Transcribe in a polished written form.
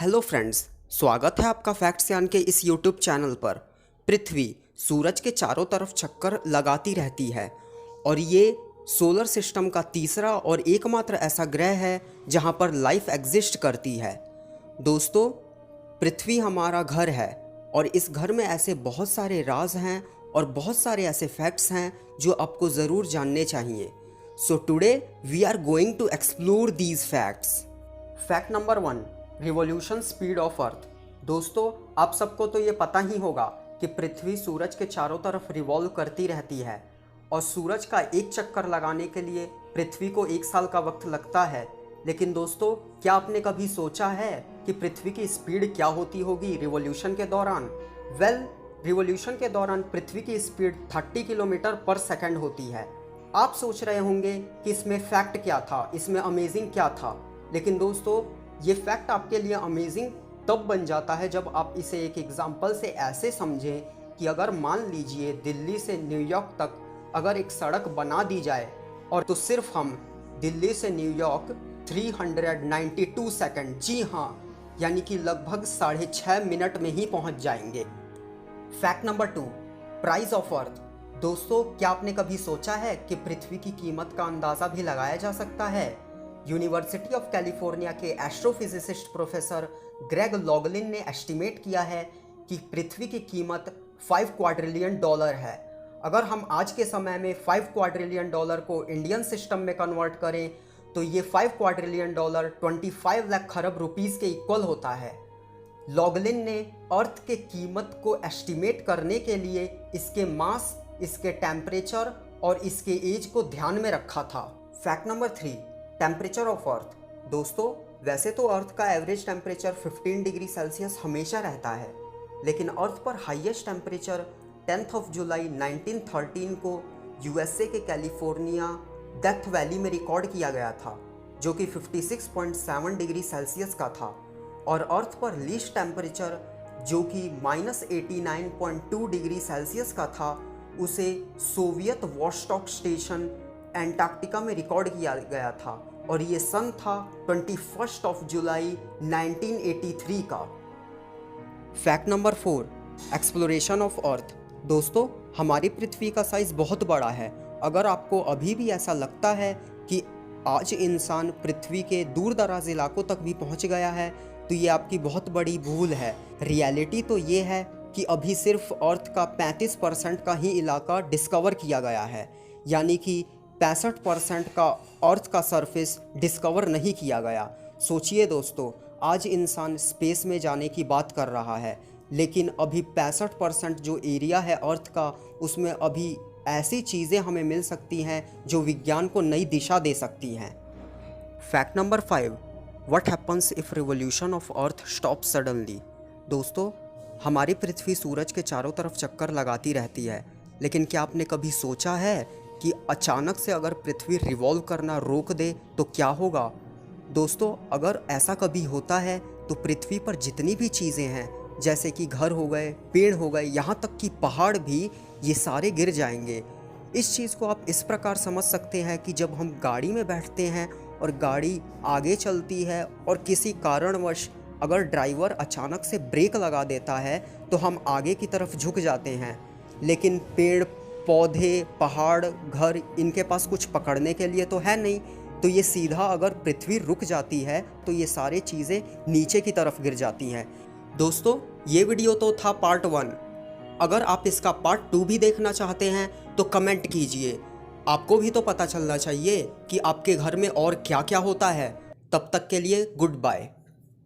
Hello friends, स्वागत है आपका फैक्ट्स यान के इस यूट्यूब चैनल पर। पृथ्वी सूरज के चारों तरफ चक्कर लगाती रहती है और ये सोलर सिस्टम का तीसरा और एकमात्र ऐसा ग्रह है जहां पर लाइफ एग्जिस्ट करती है। दोस्तों, पृथ्वी हमारा घर है और इस घर में ऐसे बहुत सारे राज हैं और बहुत सारे ऐसे फैक्ट्स हैं जो आपको ज़रूर जानने चाहिए। So today we are going to explore these facts. Fact number 1, revolution speed of Earth. दोस्तों, आप सबको तो ये पता ही होगा कि पृथ्वी सूरज के चारों तरफ रिवॉल्व करती रहती है और सूरज का एक चक्कर लगाने के लिए पृथ्वी को 1 साल का वक्त लगता है। लेकिन दोस्तों, क्या आपने कभी सोचा है कि पृथ्वी की स्पीड क्या होती होगी रिवॉल्यूशन के दौरान? रिवॉल्यूशन के दौरान पृथ्वी की स्पीड 30 किलोमीटर पर सेकंड होती है। आप सोच रहे होंगे कि इसमें फैक्ट क्या था, इसमें अमेजिंग क्या था। लेकिन दोस्तों, ये फैक्ट आपके लिए अमेजिंग तब बन जाता है जब आप इसे एक एग्जाम्पल से ऐसे समझें कि अगर मान लीजिए दिल्ली से न्यूयॉर्क तक अगर एक सड़क बना दी जाए और तो सिर्फ हम दिल्ली से न्यूयॉर्क 392 सेकंड, जी हाँ, यानी कि लगभग 6.5 मिनट में ही पहुंच जाएंगे। Fact number 2, price of Earth. दोस्तों, क्या आपने कभी सोचा है कि पृथ्वी की कीमत का अंदाज़ा भी लगाया जा सकता है? यूनिवर्सिटी ऑफ कैलिफोर्निया के एस्ट्रोफिजिसिस्ट प्रोफेसर ग्रेग लॉगलिन ने एस्टिमेट किया है कि पृथ्वी की कीमत $5 क्वाड्रिलियन है। अगर हम आज के समय में $5 क्वाड्रिलियन को इंडियन सिस्टम में कन्वर्ट करें तो ये $5 क्वाड्रिलियन 25 लाख खरब रुपीस के इक्वल होता है। लॉगलिन ने अर्थ के कीमत को एस्टिमेट करने के लिए इसके मास, इसके टेम्परेचर और इसके एज को ध्यान में रखा था। Fact number 3, temperature of Earth. दोस्तों, वैसे तो अर्थ का एवरेज टेम्परेचर 15 डिग्री सेल्सियस हमेशा रहता है, लेकिन अर्थ पर हाईएस्ट टेम्परेचर 10 जुलाई 1913 को यूएसए के कैलिफोर्निया डेथ वैली में रिकॉर्ड किया गया था, जो कि 56.7 डिग्री सेल्सियस का था। और अर्थ पर लीस्ट टेम्परेचर जो कि -89.2 डिग्री सेल्सियस का था, उसे सोवियत वॉस्टॉक स्टेशन एंटार्क्टिका में रिकॉर्ड किया गया था और ये सन था 21 जुलाई 1983 का। Fact number 4, exploration of Earth. दोस्तों, हमारी पृथ्वी का साइज बहुत बड़ा है। अगर आपको अभी भी ऐसा लगता है कि आज इंसान पृथ्वी के दूर दराज इलाकों तक भी पहुंच गया है तो ये आपकी बहुत बड़ी भूल है। रियलिटी तो ये है कि अभी सिर्फ अर्थ का 35% का ही इलाका डिस्कवर किया गया है, यानी कि 65% का अर्थ का सरफेस डिस्कवर नहीं किया गया। सोचिए दोस्तों, आज इंसान स्पेस में जाने की बात कर रहा है, लेकिन अभी 65% जो एरिया है अर्थ का, उसमें अभी ऐसी चीज़ें हमें मिल सकती हैं जो विज्ञान को नई दिशा दे सकती हैं। Fact number 5, what happens if revolution of earth stop suddenly. दोस्तों, हमारी पृथ्वी सूरज के चारों तरफ चक्कर लगाती रहती है, लेकिन क्या आपने कभी सोचा है कि अचानक से अगर पृथ्वी रिवॉल्व करना रोक दे तो क्या होगा? दोस्तों, अगर ऐसा कभी होता है तो पृथ्वी पर जितनी भी चीज़ें हैं, जैसे कि घर हो गए, पेड़ हो गए, यहाँ तक कि पहाड़ भी, ये सारे गिर जाएंगे। इस चीज़ को आप इस प्रकार समझ सकते हैं कि जब हम गाड़ी में बैठते हैं और गाड़ी आगे चलती है और किसी कारणवश अगर ड्राइवर अचानक से ब्रेक लगा देता है तो हम आगे की तरफ झुक जाते हैं, लेकिन पेड़ पौधे, पहाड़, घर, इनके पास कुछ पकड़ने के लिए तो है नहीं, तो ये सीधा अगर पृथ्वी रुक जाती है तो ये सारी चीज़ें नीचे की तरफ गिर जाती हैं। दोस्तों, ये वीडियो तो था पार्ट 1। अगर आप इसका पार्ट 2 भी देखना चाहते हैं तो कमेंट कीजिए। आपको भी तो पता चलना चाहिए कि आपके घर में और क्या क्या होता है। तब तक के लिए गुड बाय।